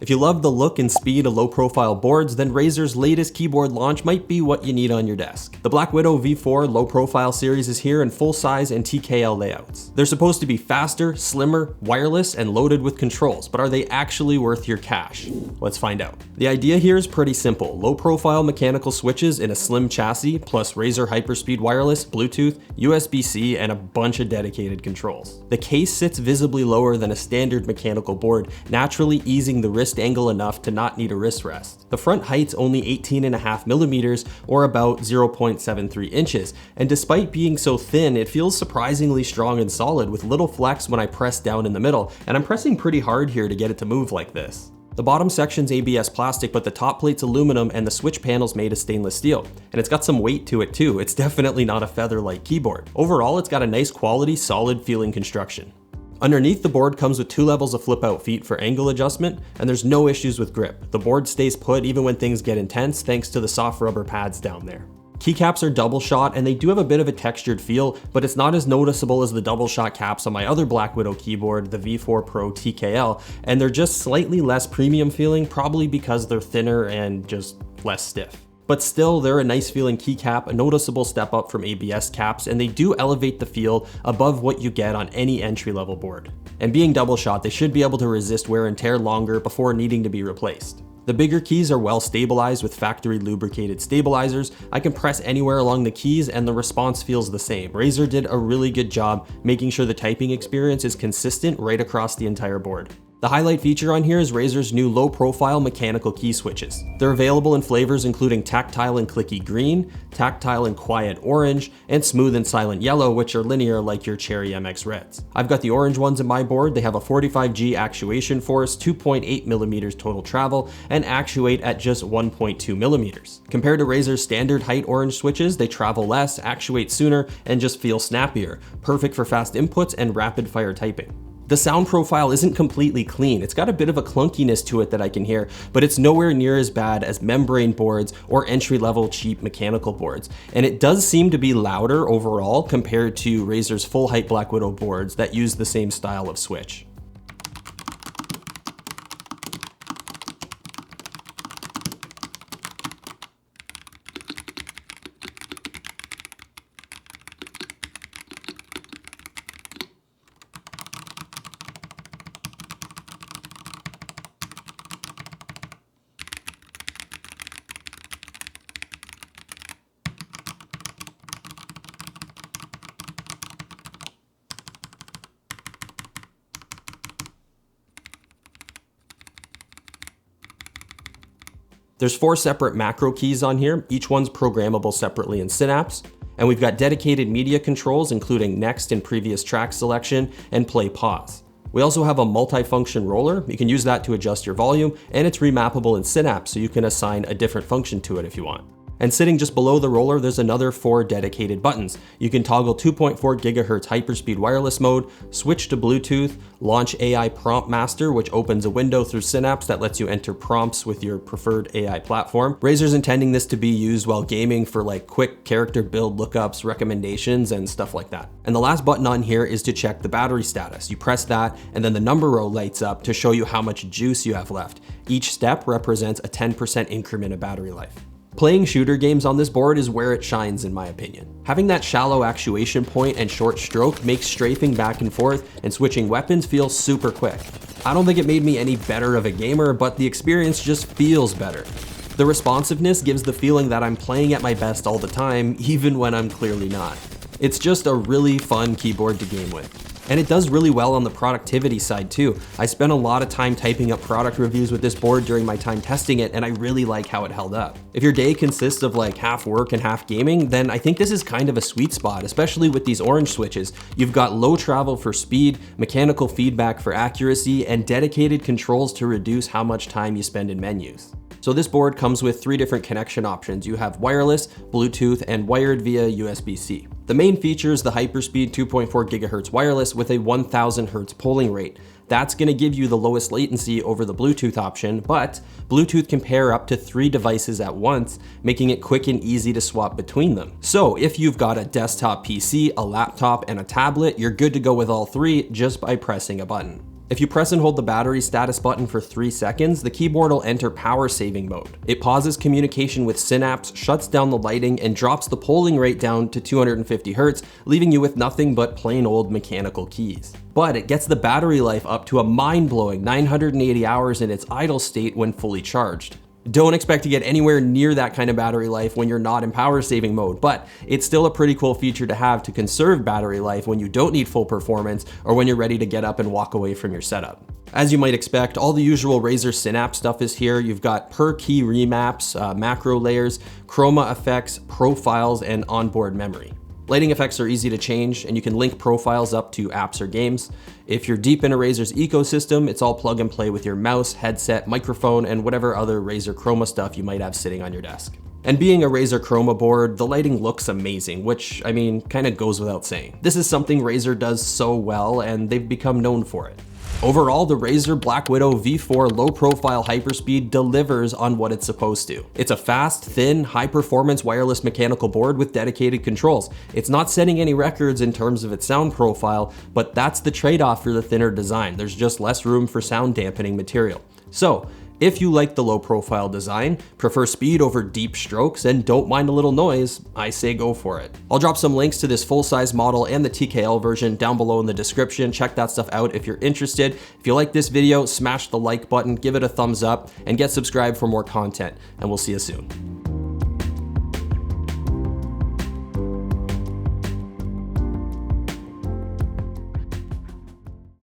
If you love the look and speed of low-profile boards, then Razer's latest keyboard launch might be what you need on your desk. The BlackWidow V4 low-profile series is here in full-size and TKL layouts. They're supposed to be faster, slimmer, wireless, and loaded with controls, but are they actually worth your cash? Let's find out. The idea here is pretty simple. Low-profile mechanical switches in a slim chassis, plus Razer Hyperspeed wireless, Bluetooth, USB-C, and a bunch of dedicated controls. The case sits visibly lower than a standard mechanical board, naturally easing the wrist angle enough to not need a wrist rest. The front height's only 18.5 millimeters, or about 0.73 inches, and despite being so thin, it feels surprisingly strong and solid with little flex when I press down in the middle, and I'm pressing pretty hard here to get it to move like this. The bottom section's ABS plastic, but the top plate's aluminum and the switch panel's made of stainless steel. And it's got some weight to it too. It's definitely not a feather-light keyboard. Overall, it's got a nice quality, solid feeling construction. Underneath, the board comes with 2 levels of flip-out feet for angle adjustment, and there's no issues with grip. The board stays put even when things get intense thanks to the soft rubber pads down there. Keycaps are double shot, and they do have a bit of a textured feel, but it's not as noticeable as the double shot caps on my other BlackWidow keyboard, the V4 Pro TKL, and they're just slightly less premium feeling, probably because they're thinner and just less stiff. But still, they're a nice feeling keycap, a noticeable step up from ABS caps, and they do elevate the feel above what you get on any entry-level board. And being double shot, they should be able to resist wear and tear longer before needing to be replaced. The bigger keys are well stabilized with factory lubricated stabilizers. I can press anywhere along the keys and the response feels the same. Razer did a really good job making sure the typing experience is consistent right across the entire board. The highlight feature on here is Razer's new low-profile mechanical key switches. They're available in flavors including Tactile and Clicky green, Tactile and Quiet orange, and Smooth and Silent yellow, which are linear like your Cherry MX Reds. I've got the orange ones in my board. They have a 45G actuation force, 2.8 millimeters total travel, and actuate at just 1.2 millimeters. Compared to Razer's standard height orange switches, they travel less, actuate sooner, and just feel snappier, perfect for fast inputs and rapid-fire typing. The sound profile isn't completely clean. It's got a bit of a clunkiness to it that I can hear, but it's nowhere near as bad as membrane boards or entry-level cheap mechanical boards. And it does seem to be louder overall compared to Razer's full height BlackWidow boards that use the same style of switch. There's 4 separate macro keys on here. Each one's programmable separately in Synapse. And we've got dedicated media controls, including next and previous track selection and play pause. We also have a multi-function roller. You can use that to adjust your volume, and it's remappable in Synapse, so you can assign a different function to it if you want. And sitting just below the roller, there's another 4 dedicated buttons. You can toggle 2.4 GHz Hyperspeed wireless mode, switch to Bluetooth, launch AI Prompt Master, which opens a window through Synapse that lets you enter prompts with your preferred AI platform. Razer's intending this to be used while gaming for like quick character build lookups, recommendations, and stuff like that. And the last button on here is to check the battery status. You press that, and then the number row lights up to show you how much juice you have left. Each step represents a 10% increment of battery life. Playing shooter games on this board is where it shines in my opinion. Having that shallow actuation point and short stroke makes strafing back and forth and switching weapons feel super quick. I don't think it made me any better of a gamer, but the experience just feels better. The responsiveness gives the feeling that I'm playing at my best all the time, even when I'm clearly not. It's just a really fun keyboard to game with. And it does really well on the productivity side too. I spent a lot of time typing up product reviews with this board during my time testing it, and I really like how it held up. If your day consists of like half work and half gaming, then I think this is kind of a sweet spot, especially with these orange switches. You've got low travel for speed, mechanical feedback for accuracy, and dedicated controls to reduce how much time you spend in menus. So this board comes with 3 different connection options. You have wireless, Bluetooth, and wired via USB-C. The main feature is the Hyperspeed 2.4 GHz wireless with a 1000 Hz polling rate. That's going to give you the lowest latency over the Bluetooth option, but Bluetooth can pair up to 3 devices at once, making it quick and easy to swap between them. So if you've got a desktop PC, a laptop, and a tablet, you're good to go with all 3 just by pressing a button. If you press and hold the battery status button for 3 seconds, the keyboard will enter power saving mode. It pauses communication with Synapse, shuts down the lighting, and drops the polling rate down to 250 Hz, leaving you with nothing but plain old mechanical keys. But it gets the battery life up to a mind-blowing 980 hours in its idle state when fully charged. Don't expect to get anywhere near that kind of battery life when you're not in power saving mode, but it's still a pretty cool feature to have to conserve battery life when you don't need full performance or when you're ready to get up and walk away from your setup. As you might expect, all the usual Razer Synapse stuff is here. You've got per key remaps, macro layers, chroma effects, profiles, and onboard memory. Lighting effects are easy to change, and you can link profiles up to apps or games. If you're deep into Razer's ecosystem, it's all plug and play with your mouse, headset, microphone, and whatever other Razer Chroma stuff you might have sitting on your desk. And being a Razer Chroma board, the lighting looks amazing, which, I mean, kind of goes without saying. This is something Razer does so well, and they've become known for it. Overall, the Razer BlackWidow V4 low-profile Hyperspeed delivers on what it's supposed to. It's a fast, thin, high-performance wireless mechanical board with dedicated controls. It's not setting any records in terms of its sound profile, but that's the trade-off for the thinner design. There's just less room for sound dampening material. So, if you like the low-profile design, prefer speed over deep strokes, and don't mind a little noise, I say go for it. I'll drop some links to this full-size model and the TKL version down below in the description. Check that stuff out if you're interested. If you like this video, smash the like button, give it a thumbs up, and get subscribed for more content, and we'll see you soon.